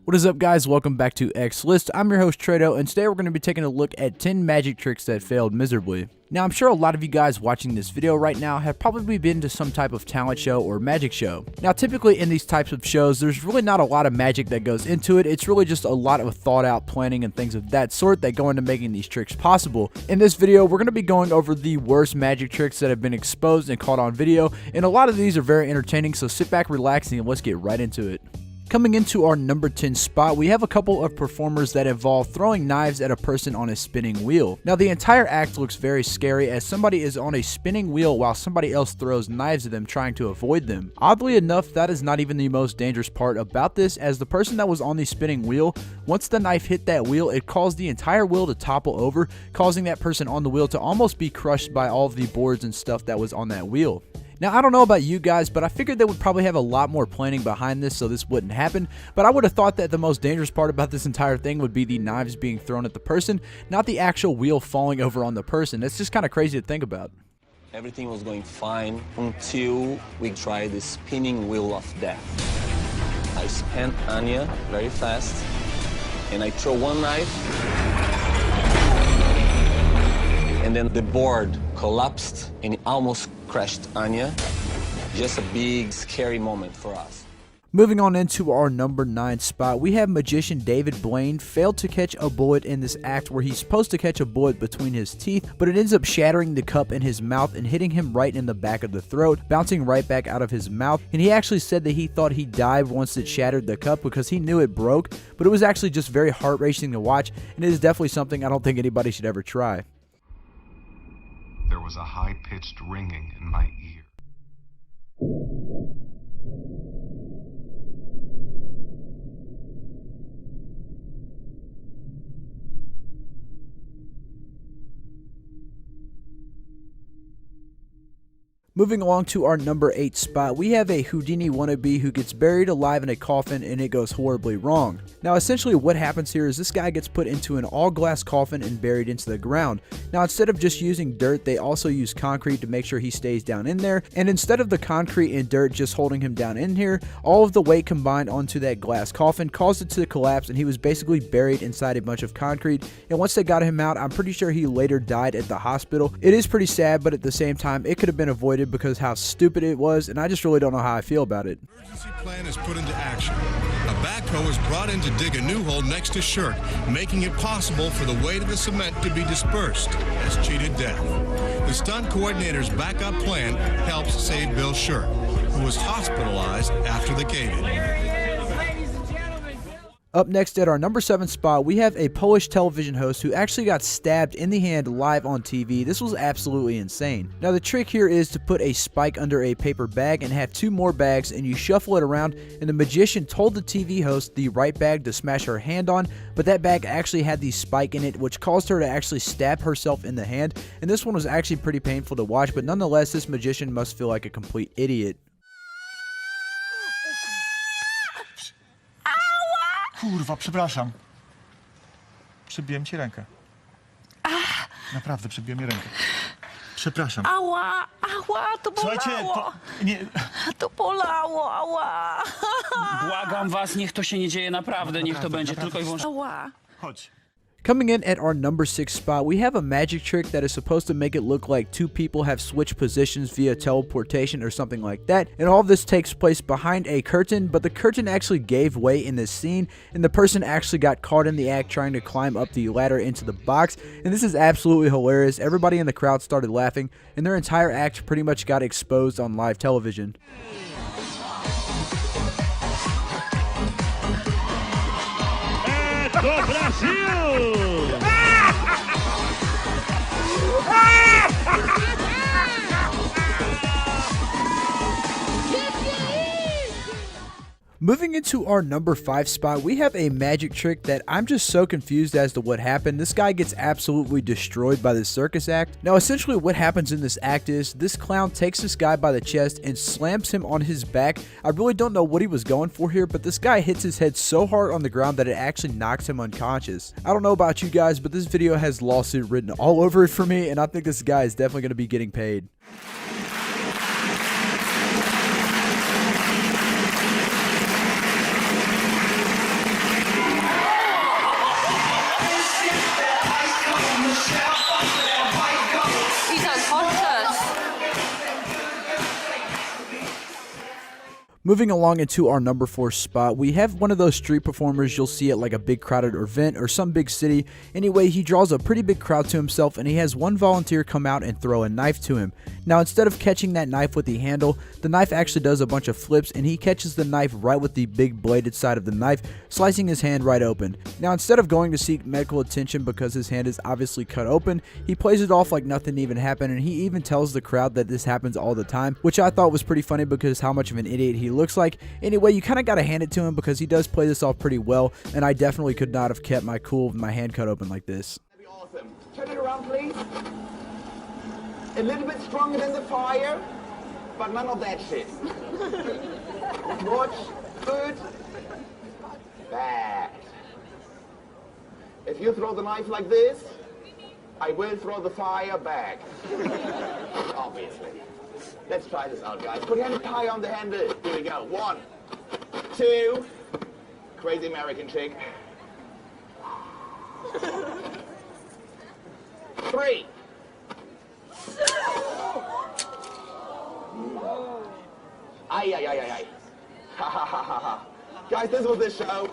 What is up, guys? Welcome back to X List. I'm your host Trado, and today we're going to be taking a look at 10 magic tricks that failed miserably. Now, I'm sure a lot of you guys watching this video right now have probably been to some type of talent show or magic show. Now, typically in these types of shows, there's really not a lot of magic that goes into it. It's really just a lot of thought out planning and things of that sort that go into making these tricks possible. In this video, we're going to be going over the worst magic tricks that have been exposed and caught on video, and a lot of these are very entertaining, so sit back, relax, and let's get right into it. Coming into our number 10 spot, we have a couple of performers that involve throwing knives at a person on a spinning wheel. Now, the entire act looks very scary as somebody is on a spinning wheel while somebody else throws knives at them trying to avoid them. Oddly enough, that is not even the most dangerous part about this, as the person that was on the spinning wheel, once the knife hit that wheel, it caused the entire wheel to topple over, causing that person on the wheel to almost be crushed by all of the boards and stuff that was on that wheel. Now, I don't know about you guys, but I figured they would probably have a lot more planning behind this so this wouldn't happen, but I would have thought that the most dangerous part about this entire thing would be the knives being thrown at the person, not the actual wheel falling over on the person. That's just kind of crazy to think about. Everything was going fine until we tried the spinning wheel of death. I spun Anya very fast, and I throw one knife, and then the board collapsed and it almost crushed Anya. Just a big, scary moment for us. Moving on into our number 9 spot, we have magician David Blaine failed to catch a bullet in this act where he's supposed to catch a bullet between his teeth, but it ends up shattering the cup in his mouth and hitting him right in the back of the throat, bouncing right back out of his mouth. And he actually said that he thought he died once it shattered the cup because he knew it broke, but it was actually just very heart-racing to watch, and it is definitely something I don't think anybody should ever try. There was a high-pitched ringing in my ear. Moving along to our number 8 spot, we have a Houdini wannabe who gets buried alive in a coffin and it goes horribly wrong. Now, essentially what happens here is this guy gets put into an all-glass coffin and buried into the ground. Now, instead of just using dirt, they also use concrete to make sure he stays down in there, and instead of the concrete and dirt just holding him down in here, all of the weight combined onto that glass coffin caused it to collapse, and he was basically buried inside a bunch of concrete. And once they got him out, I'm pretty sure he later died at the hospital. It is pretty sad, but at the same time, it could have been avoided because how stupid it was, and I just really don't know how I feel about it. Emergency plan is put into action. A backhoe is brought in to dig a new hole next to Shirk, making it possible for the weight of the cement to be dispersed. That's cheated death. The stunt coordinator's backup plan helps save Bill Shirk, who was hospitalized after the cave-in. Up next at our number 7 spot, we have a Polish television host who actually got stabbed in the hand live on TV. This was absolutely insane. Now, the trick here is to put a spike under a paper bag and have 2 more bags, and you shuffle it around, and the magician told the TV host the right bag to smash her hand on, but that bag actually had the spike in it, which caused her to actually stab herself in the hand, and this one was actually pretty painful to watch, but nonetheless, this magician must feel like a complete idiot. Kurwa, przepraszam. Przybiłem ci rękę. Naprawdę, przybiłem mi rękę. Przepraszam. Ała, to bolało. Słuchajcie, nie... To bolało, ała. Błagam was, niech to się nie dzieje naprawdę, niech to będzie tylko i wyłącznie... Ała. Chodź. Coming in at our number 6 spot, we have a magic trick that is supposed to make it look like 2 people have switched positions via teleportation or something like that, and all of this takes place behind a curtain, but the curtain actually gave way in this scene, and the person actually got caught in the act trying to climb up the ladder into the box, and this is absolutely hilarious. Everybody in the crowd started laughing, and their entire act pretty much got exposed on live television. Do Brasil! Moving into our number 5 spot, we have a magic trick that I'm just so confused as to what happened. This guy gets absolutely destroyed by this circus act. Now, essentially what happens in this act is this clown takes this guy by the chest and slams him on his back. I really don't know what he was going for here, but this guy hits his head so hard on the ground that it actually knocks him unconscious. I don't know about you guys, but this video has lawsuit written all over it for me, and I think this guy is definitely going to be getting paid. Moving along into our number 4 spot, we have one of those street performers you'll see at like a big crowded event or some big city. Anyway, he draws a pretty big crowd to himself and he has one volunteer come out and throw a knife to him. Now instead of catching that knife with the handle, the knife actually does a bunch of flips and he catches the knife right with the big bladed side of the knife, slicing his hand right open. Now instead of going to seek medical attention because his hand is obviously cut open, he plays it off like nothing even happened, and he even tells the crowd that this happens all the time, which I thought was pretty funny because how much of an idiot he looks like. Anyway, you kind of got to hand it to him because he does play this off pretty well, and I definitely could not have kept my cool with my hand cut open like this. That'd be awesome. Turn it around, please. A little bit stronger than the fire, but none of that shit. Watch. Good. Bad. If you throw the knife like this, I will throw the fire back. Obviously. Let's try this out, guys. Put your hand high on the handle. Here we go. 1, 2. Crazy American chick. 3. Ay, ay, ay, ay, ay. Ha, ha, ha, ha, ha. Guys, this was the show.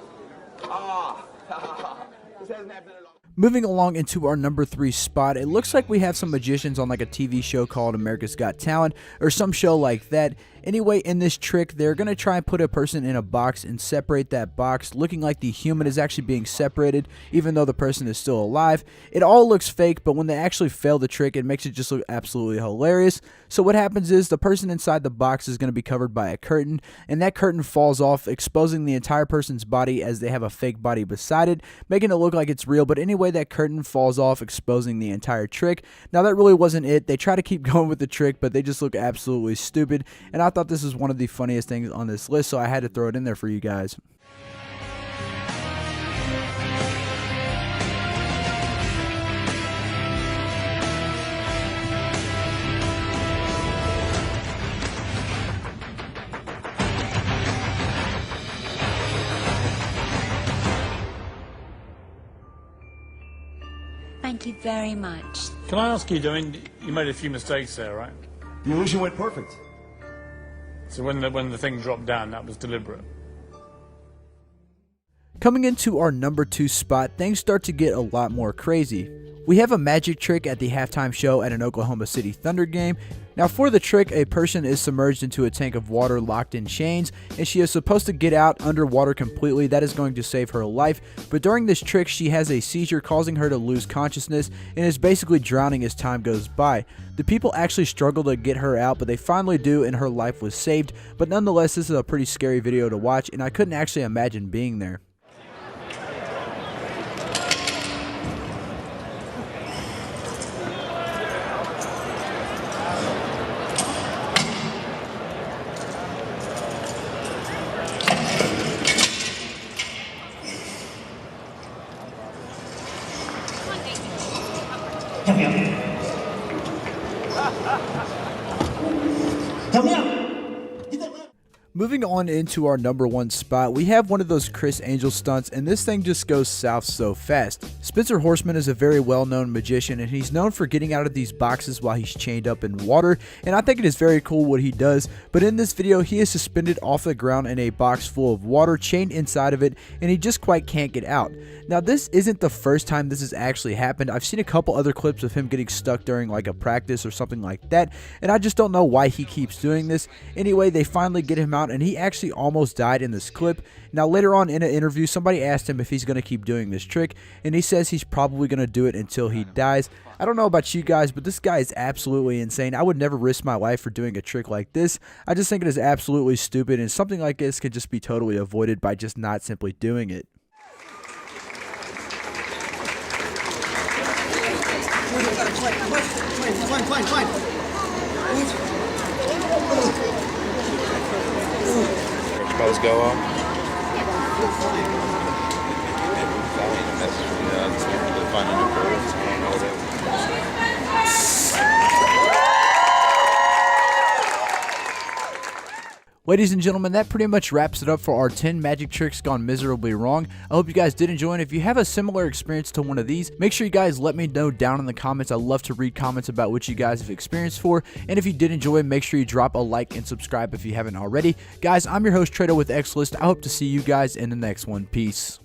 Ah, ha, ha, ha. This hasn't happened in a long time. Moving along into our number 3 spot, it looks like we have some magicians on like a TV show called America's Got Talent or some show like that. Anyway, in this trick, they're going to try and put a person in a box and separate that box, looking like the human is actually being separated, even though the person is still alive. It all looks fake, but when they actually fail the trick, it makes it just look absolutely hilarious. So what happens is the person inside the box is going to be covered by a curtain, and that curtain falls off, exposing the entire person's body as they have a fake body beside it, making it look like it's real. But anyway, that curtain falls off, exposing the entire trick. Now, that really wasn't it. They try to keep going with the trick, but they just look absolutely stupid, and I thought this was one of the funniest things on this list, so I had to throw it in there for you guys. Thank you very much. Can I ask you, you made a few mistakes there, right? The illusion went perfect. So when the thing dropped down, that was deliberate. Coming into our number 2 spot, things start to get a lot more crazy. We have a magic trick at the halftime show at an Oklahoma City Thunder game. Now for the trick, a person is submerged into a tank of water locked in chains, and she is supposed to get out underwater completely. That is going to save her life, but during this trick she has a seizure, causing her to lose consciousness and is basically drowning as time goes by. The people actually struggle to get her out, but they finally do, and her life was saved. But nonetheless, this is a pretty scary video to watch, and I couldn't actually imagine being there. Moving on into our number 1 spot, we have one of those Chris Angel stunts, and this thing just goes south so fast. Spencer Horseman is a very well-known magician, and he's known for getting out of these boxes while he's chained up in water, and I think it is very cool what he does. But in this video, he is suspended off the ground in a box full of water, chained inside of it, and he just quite can't get out. Now, this isn't the first time this has actually happened. I've seen a couple other clips of him getting stuck during like a practice or something like that, and I just don't know why he keeps doing this. Anyway, they finally get him out, and he actually almost died in this clip. Now, later on in an interview, somebody asked him if he's going to keep doing this trick, and he says he's probably going to do it until he dies. I don't know about you guys, but this guy is absolutely insane. I would never risk my life for doing a trick like this. I just think it is absolutely stupid, and something like this could just be totally avoided by just not simply doing it. Fine. Bells go off. Ladies and gentlemen, that pretty much wraps it up for our 10 magic tricks gone miserably wrong. I hope you guys did enjoy, and if you have a similar experience to one of these, make sure you guys let me know down in the comments. I love to read comments about what you guys have experienced for, and if you did enjoy, make sure you drop a like and subscribe if you haven't already. Guys, I'm your host Trado with Xlist. I hope to see you guys in the next one. Peace.